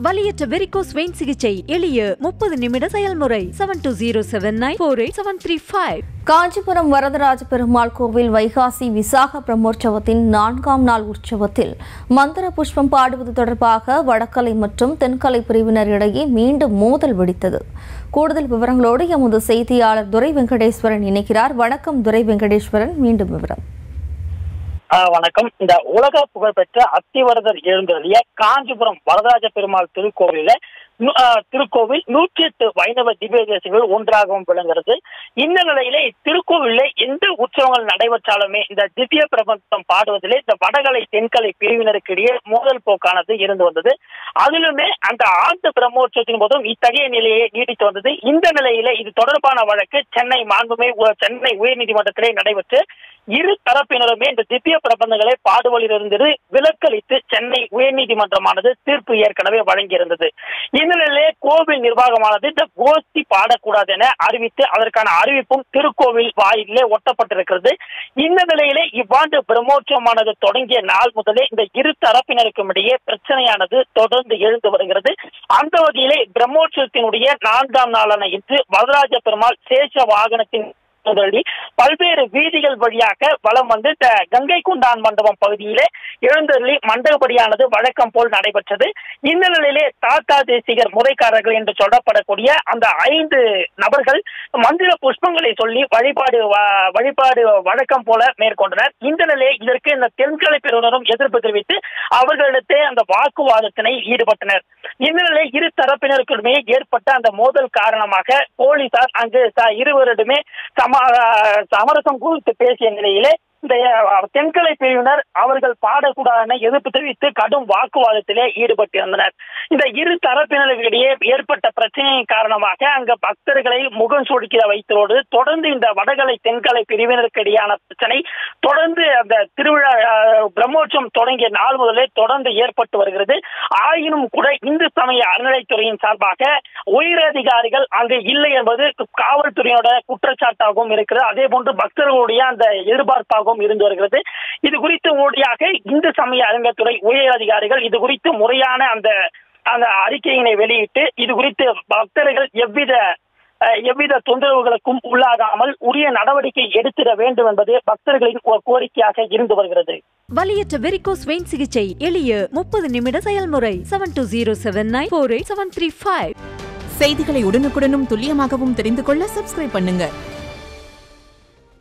வலியற்ற varicose vein சிகிச்சை எளிய 30 நிமிட செயல்முறை 7207948735. காஞ்சிபுரம் வரதராஜ பெருமாள் கோவில் வைகாசி விசாக பிரம்மோற்சவத்தின் 4ஆம் நாள் உற்சவத்தில் மந்திர புஷ்பம் பாடுவது தொடர்பாக வடக்கலை மற்றும் தென்கலை பிரிவினர் இடையே மீண்டும் மோதல் வெடித்தது. கூடுதல் விவரங்களோடு எமது செய்தியாளர் துரை வெங்கடேஸ்வரன் இணைக்கிறார். வணக்கம் துரை வெங்கடேஸ்வரன், மீண்டும் விவரம். வணக்கம். இந்த உலக புகழ்பெற்ற அத்திவரதர் எழுந்தருளிய காஞ்சிபுரம் வரதராஜ பெருமாள் திருக்கோவில் 108 வைணவ திவ்ய தேசங்கள் ஒன்றாகவும் விளங்குகிறது. இந்த நிலையிலே திருக்கோவிலே எந்த உற்சவங்கள் நடைபெற்றாலுமே இந்த திவ்ய பிரபந்தம் பாடுவதிலே இந்த வடகலை தென்கலை பிரிவினருக்கு இடையே மோதல் போக்கானது இருந்து வந்தது. அதிலுமே அந்த ஆண்டு பிரம்மோற்சவத்தின் போதும் இத்தகைய நிலையை நீடித்து வந்தது. இந்த நிலையிலே இது தொடர்பான வழக்கு சென்னை உயர்நீதிமன்றத்திலே நடைபெற்று இரு தரப்பினருமே இந்த திவ்ய பிரபந்தங்களை பாடுவதிலிருந்து விலக்களித்து சென்னை உயர்நீதிமன்றமானது தீர்ப்பு ஏற்கனவே வழங்கியிருந்தது. இந்த நிலையிலே கோவில் நிர்வாகமானது இந்த கோஷ்டி பாடக்கூடாது என அறிவித்து அதற்கான அறிவிப்பும் திருக்கோவில் வாயிலே ஒட்டப்பட்டிருக்கிறது. இந்த நிலையிலே இவ்வாண்டு பிரம்மோற்சவமானது தொடங்கிய நாள் முதலே இந்த இரு தரப்பினருக்கும் இடையே பிரச்சனையானது தொடர்ந்து எழுந்து வருகிறது. அந்த வகையிலே பிரம்மோற்சவத்தினுடைய 4ஆம் நாளான இன்று வரதராஜ பெருமாள் சேஷ வாகனத்தின் பல்வேறு வீதிகள் வழியாக வலம் வந்து கங்கை கொண்டான் மண்டபம் பகுதியிலே எழுந்தருளி மண்டபடியானது வழக்கம் போல் நடைபெற்றது. இந்த நிலையிலே தாத்தா தேசிகர் முறைக்காரர்கள் என்று சொல்லப்படக்கூடிய அந்த 5 நபர்கள் மந்திர புஷ்பங்களை சொல்லி வழிபாடு வழக்கம் போல மேற்கொண்டனர். இந்த நிலையை இதற்கு இந்த தென்கலை பிரிவினரும் எதிர்ப்பு தெரிவித்து அவர்களிடத்தே அந்த வாக்குவாதத்தினை ஈடுபட்டனர். இந்த நிலை இரு தரப்பினருக்குமே ஏற்பட்ட அந்த மோதல் காரணமாக போலீசார் அங்கு இருவரிடமே சமரசம் குறித்து பேசிய நிலையிலே இந்த தென்கலை பிரிவினர் அவர்கள் பாடக்கூடாது எதிர்ப்பு தெரிவித்து கடும் வாக்குவாதத்திலே ஈடுபட்டிருந்தனர். இந்த இரு தரப்பினர்களிடையே ஏற்பட்ட பிரச்சனையின் காரணமாக அங்க பக்தர்களை முகம் சுழிக்க வைத்ததோடு தொடர்ந்து இந்த வடகலை தென்கலை பிரிவினருக்கு இடையான பிரச்சனை தொடர்ந்து அந்த திருவிழா பிரம்மோற்சவம் தொடங்கிய நாள் முதலே தொடர்ந்து ஏற்பட்டு வருகிறது. ஆயினும் கூட இந்து சமய அறநிலைத்துறையின் சார்பாக உயரதிகாரிகள் அங்கு இல்லை என்பது காவல்துறையோட குற்றச்சாட்டாகவும் இருக்கிறது. அதே போன்று பக்தர்களுடைய அந்த எதிர்பார்ப்பாகவும் இருந்து வருகிறது. இது குறித்து உடனடியாக இந்து சமய அறநிலையத்துறை உயர் அதிகாரிகள் இது குறித்து முறையான அந்த அறிக்கையினை வெளியிட்டு இது குறித்து பக்தர்கள் எவ்வித தொந்தரவுகளுக்கும் உள்ளாகாமல் உரிய நடவடிக்கை எடுத்திட வேண்டும் என்பது பக்தர்களின் கோரிக்கையாக இருந்து வருகிறது. வலியற்ற வெரிகோஸ் வெயின் சிகிச்சை எளிய 30 நிமிட செயல்முறை 7207948735. செய்திகளை உடனுக்குடனும் துல்லியமாகவும் தெரிந்து கொள்ள சப்ஸ்கிரைப் பண்ணுங்க.